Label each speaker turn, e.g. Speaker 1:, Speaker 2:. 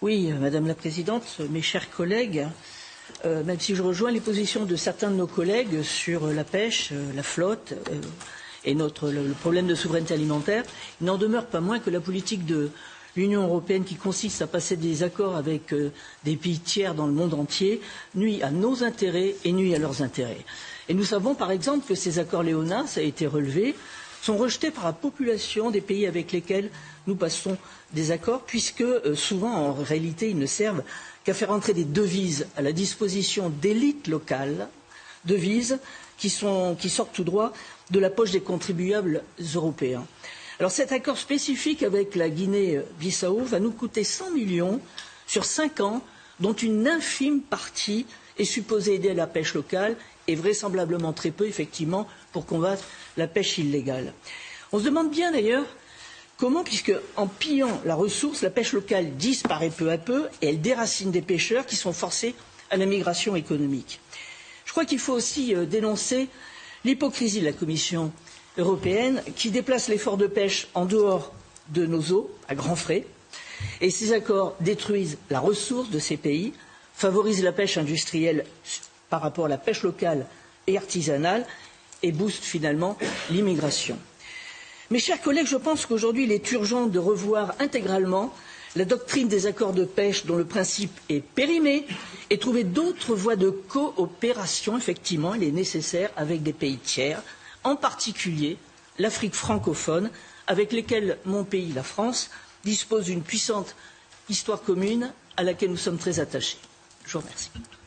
Speaker 1: Oui, Madame la Présidente, mes chers collègues, même si je rejoins les positions de certains de nos collègues sur la pêche, la flotte et le problème de souveraineté alimentaire, il n'en demeure pas moins que la politique de l'Union européenne qui consiste à passer des accords avec des pays tiers dans le monde entier nuit à nos intérêts et nuit à leurs intérêts. Et nous savons par exemple que ces accords léonins, ça a été relevé, sont rejetés par la population des pays avec lesquels nous passons des accords, puisque souvent, en réalité, ils ne servent qu'à faire entrer des devises à la disposition d'élites locales, devises qui sortent tout droit de la poche des contribuables européens. Alors cet accord spécifique avec la Guinée-Bissau va nous coûter 100 millions sur 5 ans, dont une infime partie est supposée aider à la pêche locale et vraisemblablement très peu, effectivement, pour combattre la pêche illégale. On se demande bien d'ailleurs comment, puisque en pillant la ressource, la pêche locale disparaît peu à peu et elle déracine des pêcheurs qui sont forcés à la migration économique. Je crois qu'il faut aussi dénoncer l'hypocrisie de la Commission européenne qui déplace l'effort de pêche en dehors de nos eaux, à grands frais, et ces accords détruisent la ressource de ces pays, favorisent la pêche industrielle par rapport à la pêche locale et artisanale et boostent finalement l'immigration. Mes chers collègues, je pense qu'aujourd'hui il est urgent de revoir intégralement la doctrine des accords de pêche dont le principe est périmé et trouver d'autres voies de coopération. Effectivement, il est nécessaire avec des pays tiers, en particulier l'Afrique francophone, avec lesquels mon pays, la France, dispose d'une puissante histoire commune à laquelle nous sommes très attachés. Je vous remercie.